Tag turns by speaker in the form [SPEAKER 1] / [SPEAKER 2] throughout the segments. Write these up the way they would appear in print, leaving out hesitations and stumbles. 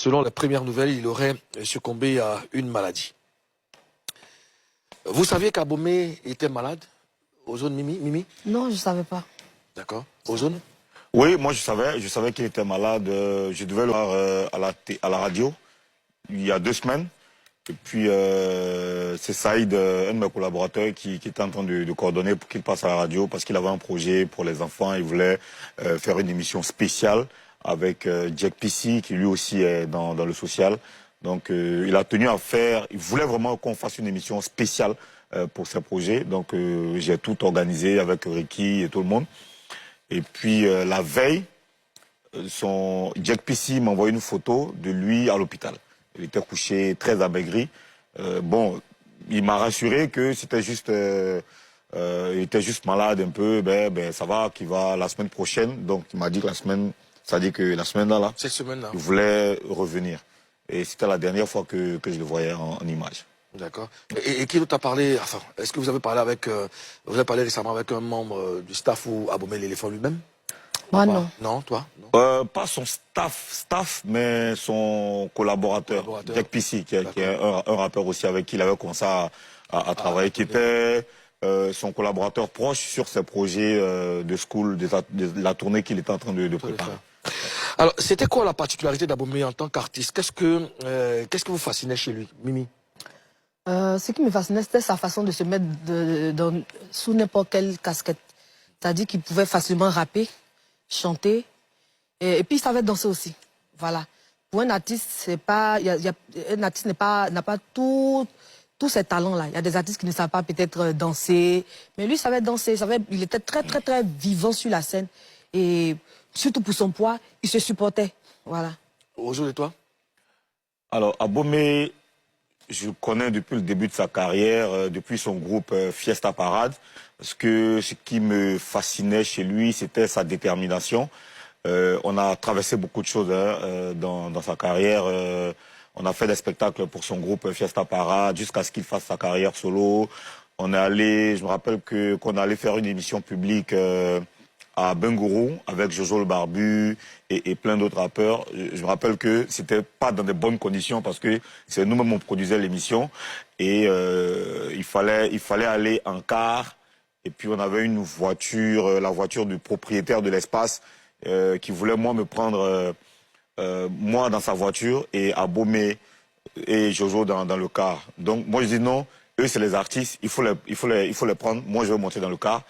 [SPEAKER 1] selon les premières nouvelles, il aurait succombé à une maladie. Vous saviez qu'Abomey était malade? Ozone, Mimi?
[SPEAKER 2] Non, je ne savais pas.
[SPEAKER 1] D'accord. Ozone?
[SPEAKER 3] Oui, moi je savais qu'il était malade. Je devais le voir à la radio il y a 2 semaines. Et puis c'est Saïd, un de mes collaborateurs, qui était en train de coordonner pour qu'il passe à la radio parce qu'il avait un projet pour les enfants. Il voulait faire une émission spéciale avec Jack PC, qui lui aussi est dans le social. Donc il a tenu à faire, il voulait vraiment qu'on fasse une émission spéciale pour ce projet. Donc j'ai tout organisé avec Ricky et tout le monde. Et puis la veille, Jack PC m'a envoyé une photo de lui à l'hôpital. Il était couché très amaigri. Bon, il m'a rassuré que c'était juste, il était juste malade un peu. Ben ça va, qu'il va la semaine prochaine. Donc il m'a dit que la semaine, ça dit que la semaine là,
[SPEAKER 1] cette semaine-là,
[SPEAKER 3] il voulait revenir. Et c'était la dernière fois que je le voyais en image.
[SPEAKER 1] D'accord. Et qui t'a parlé, enfin, est-ce que vous avez parlé avec, vous avez parlé récemment avec un membre du staff ou Abomey l'éléphant lui-même?
[SPEAKER 2] Moi, non.
[SPEAKER 1] Non, toi? Non.
[SPEAKER 3] Pas son staff, mais son collaborateur. Jack PC, qui est un rappeur aussi avec qui il avait commencé à travailler, qui était son collaborateur proche sur ses projets de school, de la tournée qu'il était en train de préparer.
[SPEAKER 1] Alors, c'était quoi la particularité d'Abomey en tant qu'artiste? Qu'est-ce que vous fascinait chez lui, Mimi?
[SPEAKER 2] Ce qui me fascinait, c'était sa façon de se mettre sous n'importe quelle casquette. C'est-à-dire qu'il pouvait facilement rapper, chanter, et puis il savait danser aussi. Voilà. Pour un artiste, c'est pas, un artiste n'a pas tous ces talents-là. Il y a des artistes qui ne savent pas peut-être danser, mais lui savait danser. Il était très, très, très vivant sur la scène. Et surtout pour son poids, il se supportait. Voilà.
[SPEAKER 1] Ozone, et toi?
[SPEAKER 3] Alors, Abomey, je le connais depuis le début de sa carrière, depuis son groupe Fiesta Parade, parce que ce qui me fascinait chez lui, c'était sa détermination. On a traversé beaucoup de choses dans sa carrière. On a fait des spectacles pour son groupe Fiesta Parade jusqu'à ce qu'il fasse sa carrière solo. On est allé, je me rappelle qu'on allait faire une émission publique à Bengourou avec Jojo le Barbu et plein d'autres rappeurs. Je me rappelle que c'était pas dans de bonnes conditions parce que c'est nous-mêmes on produisait l'émission et il fallait aller en car et puis on avait une voiture, la voiture du propriétaire de l'espace qui voulait moi me prendre moi dans sa voiture et Abomey et Jojo dans le car. Donc moi je dis non, eux c'est les artistes, il faut les prendre, moi je vais monter dans le car.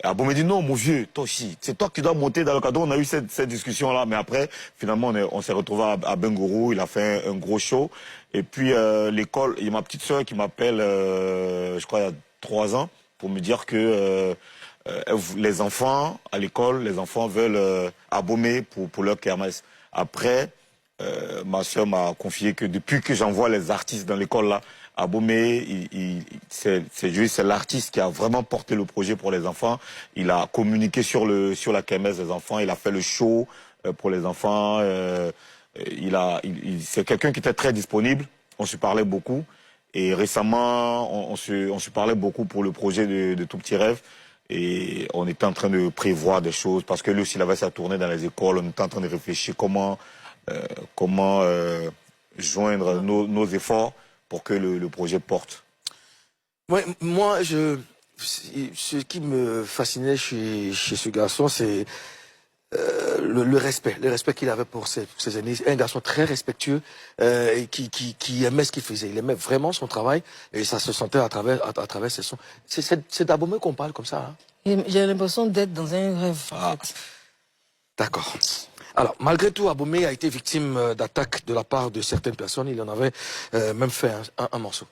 [SPEAKER 3] Abomey dit non, mon vieux, toi aussi, c'est toi qui dois monter dans le cadre. On a eu cette discussion-là, mais après, finalement, on s'est retrouvé à Bengourou, il a fait un gros show. Et puis, l'école, il y a ma petite soeur qui m'appelle, je crois, il y a 3 ans, pour me dire que les enfants, à l'école, les enfants veulent Abomey pour leur kermesse. Après, ma soeur m'a confié que depuis que j'envoie les artistes dans l'école, là, Abomey, c'est l'artiste qui a vraiment porté le projet pour les enfants. Il a communiqué sur la kermesse des enfants. Il a fait le show pour les enfants. C'est quelqu'un qui était très disponible. On se parlait beaucoup. Et récemment, on se parlait beaucoup pour le projet de Tout Petit Rêve. Et on était en train de prévoir des choses parce que lui aussi, il avait sa tournée dans les écoles. On était en train de réfléchir comment joindre nos efforts pour que le projet porte.
[SPEAKER 1] Ouais, moi, ce qui me fascinait chez ce garçon, c'est le respect qu'il avait pour ses aînés. Un garçon très respectueux et qui aimait ce qu'il faisait. Il aimait vraiment son travail et ça se sentait à travers ses sons. C'est d'Abomey qu'on parle comme ça. Hein?
[SPEAKER 2] J'ai l'impression d'être dans un rêve. En fait.
[SPEAKER 1] D'accord. Alors, malgré tout, Abomey a été victime d'attaques de la part de certaines personnes. Il en avait même fait un morceau.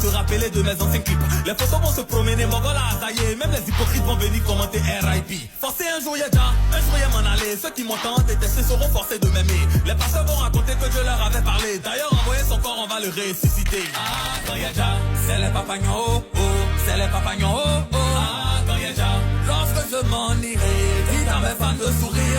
[SPEAKER 4] Se rappeler de mes anciens clips. Les photos vont se promener, mon gars là, ça y est. Même les hypocrites vont venir commenter RIP. Forcé un jour y'a déjà, un jour y'a m'en aller. Ceux qui m'entendent détester seront forcés de m'aimer. Les pasteurs vont raconter que Dieu leur avait parlé. D'ailleurs, envoyer son corps, on va le ressusciter. Ah, quand y'a déjà, c'est les papagnons, oh, oh. C'est les papagnons, oh, oh. Ah, quand y'a déjà, the money. Dites à mes fans de sourire.